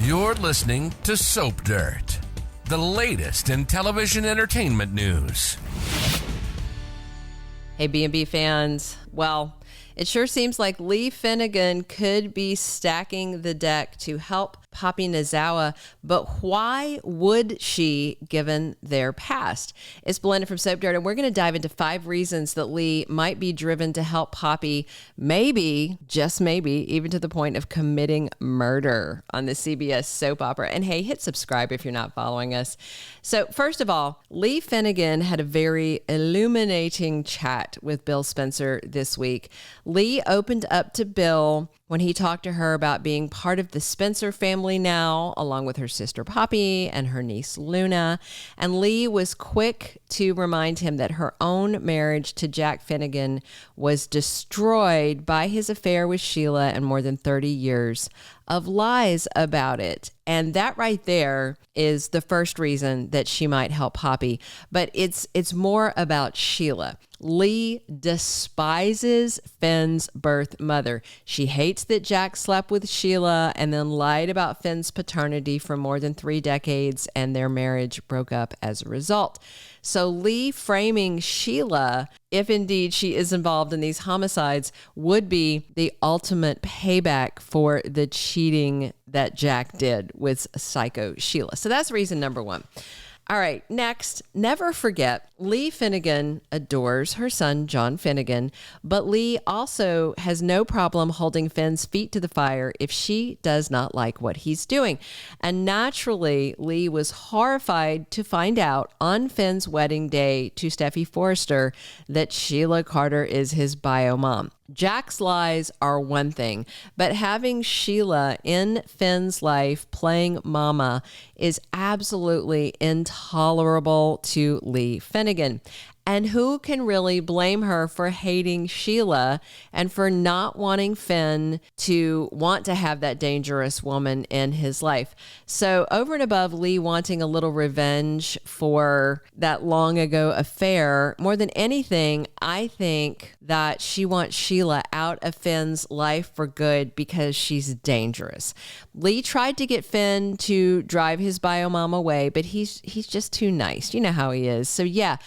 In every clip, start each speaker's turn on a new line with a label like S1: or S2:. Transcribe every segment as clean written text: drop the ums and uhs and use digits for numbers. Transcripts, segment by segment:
S1: You're listening to Soap Dirt, the latest in television entertainment news.
S2: Hey, B&B fans. Well, it sure seems like Li Finnegan could be stacking the deck to help Poppy Nozawa, but why would she, given their past? It's Belinda from Soap Dirt, and we're going to dive into 5 reasons that Li might be driven to help Poppy, maybe, just maybe, even to the point of committing murder on the CBS soap opera. And hey, hit subscribe if you're not following us. So first of all, Li Finnegan had a very illuminating chat with Bill Spencer this week. Li opened up to Bill when he talked to her about being part of the Spencer family now, along with her sister Poppy and her niece Luna. And Li was quick to remind him that her own marriage to Jack Finnegan was destroyed by his affair with Sheila and more than 30 years of lies about it. And that right there is the first reason that she might help Poppy. But it's more about Sheila. Li despises Finn's birth mother. She hates that Jack slept with Sheila and then lied about Finn's paternity for more than 3 decades, and their marriage broke up as a result. So Li framing Sheila, if indeed she is involved in these homicides, would be the ultimate payback for the cheating that Jack did with psycho Sheila. So that's reason number 1. All right, next, never forget, Li Finnegan adores her son, John Finnegan, but Li also has no problem holding Finn's feet to the fire if she does not like what he's doing. And naturally, Li was horrified to find out on Finn's wedding day to Steffi Forrester that Sheila Carter is his bio mom. Jack's lies are one thing, but having Sheila in Finn's life playing mama is absolutely intolerable to Li Finnegan. And who can really blame her for hating Sheila and for not wanting Finn to want to have that dangerous woman in his life? So over and above Li wanting a little revenge for that long ago affair, more than anything, I think that she wants Sheila out of Finn's life for good because she's dangerous. Li tried to get Finn to drive his bio mom away, but he's just too nice. You know how he is. So yeah,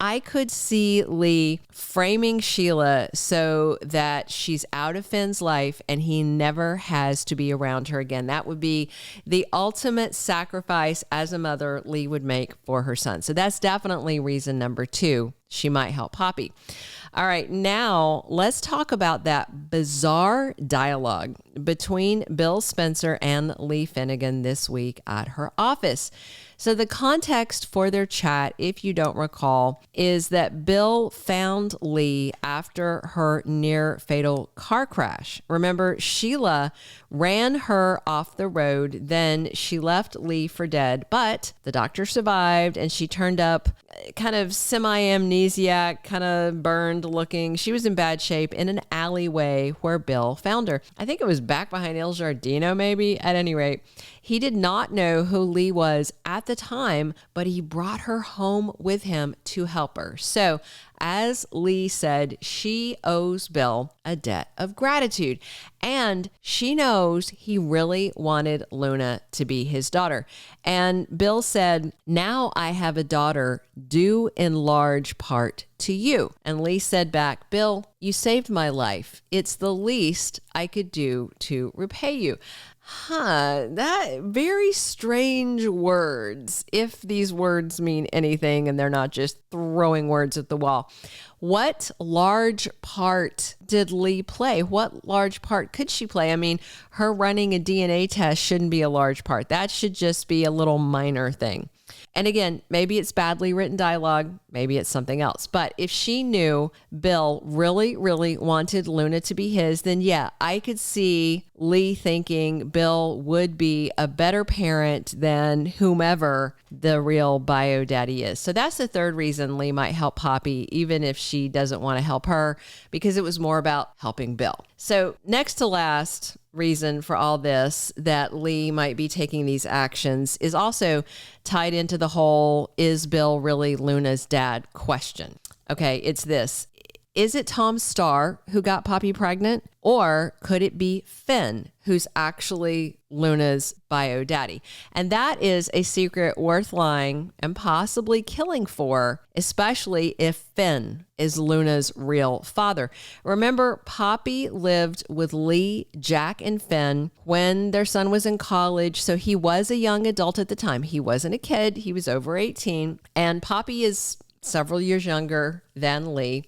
S2: I could see Li framing Sheila so that she's out of Finn's life and he never has to be around her again. That would be the ultimate sacrifice as a mother Li would make for her son. So that's definitely reason number 2. She might help Poppy. All right, now let's talk about that bizarre dialogue between Bill Spencer and Li Finnegan this week at her office. So the context for their chat, if you don't recall, is that Bill found Li after her near fatal car crash. Remember, Sheila ran her off the road, then she left Li for dead, but the doctor survived and she turned up kind of semi-amnesiac, kind of burned looking. She was in bad shape in an alleyway where Bill found her. I think it was back behind Il Giardino, maybe. At any rate, he did not know who Li was at the time, but he brought her home with him to help her. So as Li said, she owes Bill a debt of gratitude. And she knows he really wanted Luna to be his daughter. And Bill said, "Now I have a daughter due in large part to you." And Li said back, "Bill, you saved my life. It's the least I could do to repay you." That very strange words, if these words mean anything and they're not just throwing words at the wall. What large part did Li play? What large part could she play? I mean, her running a DNA test shouldn't be a large part. That should just be a little minor thing. And again, maybe it's badly written dialogue, maybe it's something else. But if she knew Bill really, really wanted Luna to be his, then yeah, I could see Li thinking Bill would be a better parent than whomever the real bio daddy is. So that's the third reason Li might help Poppy, even if she doesn't want to help her, because it was more about helping Bill. So next to last reason for all this that Li might be taking these actions is also tied into the whole "is Bill really Luna's dad?" question. Okay, it's this. Is it Tom Starr who got Poppy pregnant? Or could it be Finn, who's actually Luna's bio daddy? And that is a secret worth lying and possibly killing for, especially if Finn is Luna's real father. Remember, Poppy lived with Li, Jack, and Finn when their son was in college. So he was a young adult at the time. He wasn't a kid. He was over 18. And Poppy is several years younger than Li.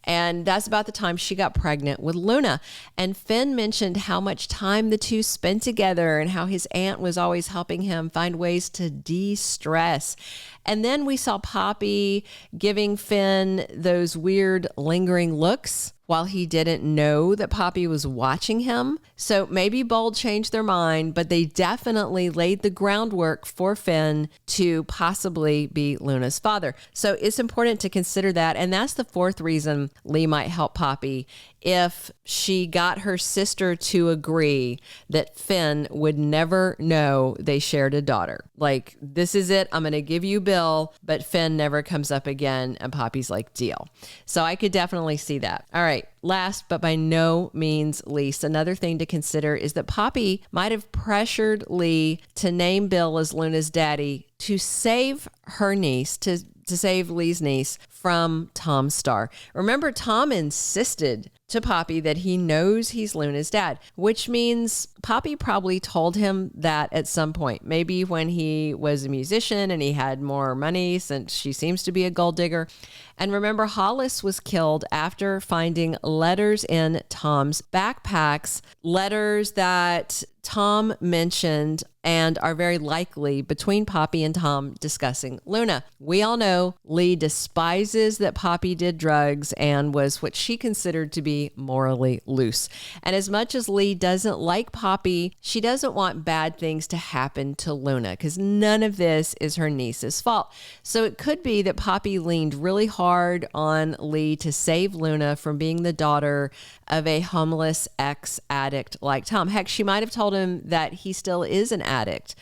S2: And that's about the time she got pregnant with Luna. And Finn mentioned how much time the two spent together and how his aunt was always helping him find ways to de-stress. And then we saw Poppy giving Finn those weird lingering looks while he didn't know that Poppy was watching him. So maybe Bold changed their mind, but they definitely laid the groundwork for Finn to possibly be Luna's father. So it's important to consider that. And that's the fourth reason Li might help Poppy, if she got her sister to agree that Finn would never know they shared a daughter. Like, this is it. I'm going to give you Bill, but Finn never comes up again. And Poppy's like, deal. So I could definitely see that. All right. Last, but by no means least, another thing to consider is that Poppy might have pressured Li to name Bill as Luna's daddy to save her niece, to save Li's niece from Tom Starr. Remember, Tom insisted to Poppy that he knows he's Luna's dad, which means Poppy probably told him that at some point, maybe when he was a musician and he had more money, since she seems to be a gold digger. And remember, Hollis was killed after finding letters in Tom's backpacks, letters that Tom mentioned and are very likely between Poppy and Tom discussing Luna. We all know Li despises that Poppy did drugs and was what she considered to be morally loose. And as much as Li doesn't like Poppy, she doesn't want bad things to happen to Luna because none of this is her niece's fault. So it could be that Poppy leaned really hard on Li to save Luna from being the daughter of a homeless ex-addict like Tom. Heck, she might have told him that he still is an addict.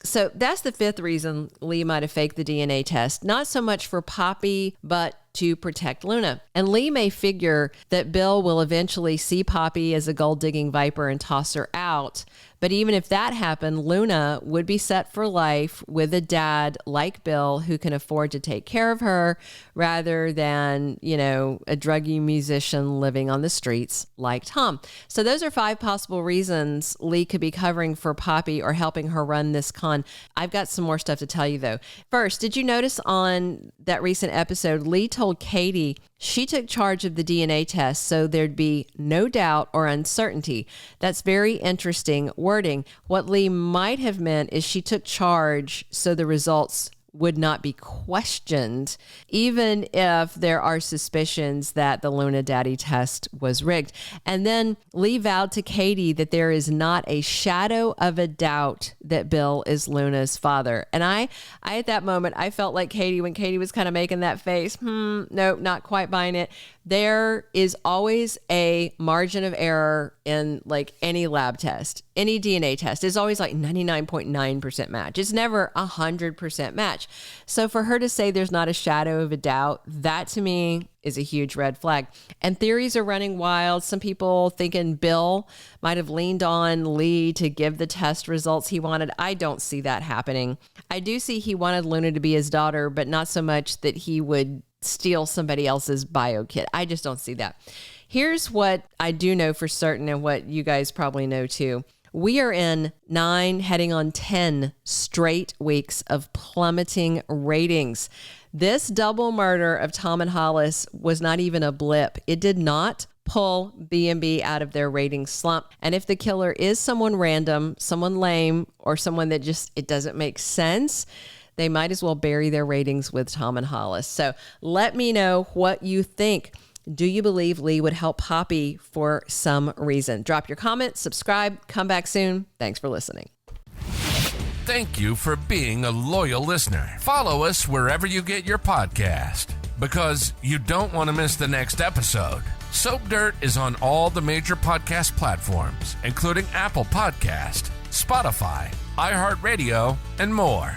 S2: So that's the fifth reason Li might have faked the DNA test. Not so much for Poppy, but to protect Luna. And Li may figure that Bill will eventually see Poppy as a gold-digging viper and toss her out. But even if that happened, Luna would be set for life with a dad like Bill who can afford to take care of her rather than, a druggy musician living on the streets like Tom. So those are 5 possible reasons Li could be covering for Poppy or helping her run this con. I've got some more stuff to tell you though. First, did you notice on that recent episode, Li told Katie she took charge of the DNA test so there'd be no doubt or uncertainty. That's very interesting wording. What Li might have meant is she took charge so the results would not be questioned, even if there are suspicions that the Luna Daddy test was rigged. And then Li vowed to Katie that there is not a shadow of a doubt that Bill is Luna's father. And I at that moment, I felt like Katie, when Katie was kind of making that face, no, not quite buying it. There is always a margin of error in like any lab test, any DNA test. It's always like 99.9% match. It's never 100% match. So for her to say there's not a shadow of a doubt, that to me is a huge red flag. And theories are running wild. Some people thinking Bill might have leaned on Li to give the test results he wanted. I don't see that happening. I do see he wanted Luna to be his daughter, but not so much that he would steal somebody else's bio kit. I just don't see that. Here's what I do know for certain and what you guys probably know too. We are in 9, heading on 10 straight weeks of plummeting ratings. This double murder of Tom and Hollis was not even a blip. It did not pull B&B out of their ratings slump. And if the killer is someone random, someone lame, or someone that just, it doesn't make sense, they might as well bury their ratings with Tom and Hollis. So let me know what you think. Do you believe Li would help Poppy for some reason? Drop your comments, subscribe, come back soon. Thanks for listening.
S1: Thank you for being a loyal listener. Follow us wherever you get your podcast, because you don't want to miss the next episode. Soap Dirt is on all the major podcast platforms, including Apple Podcast, Spotify, iHeartRadio, and more.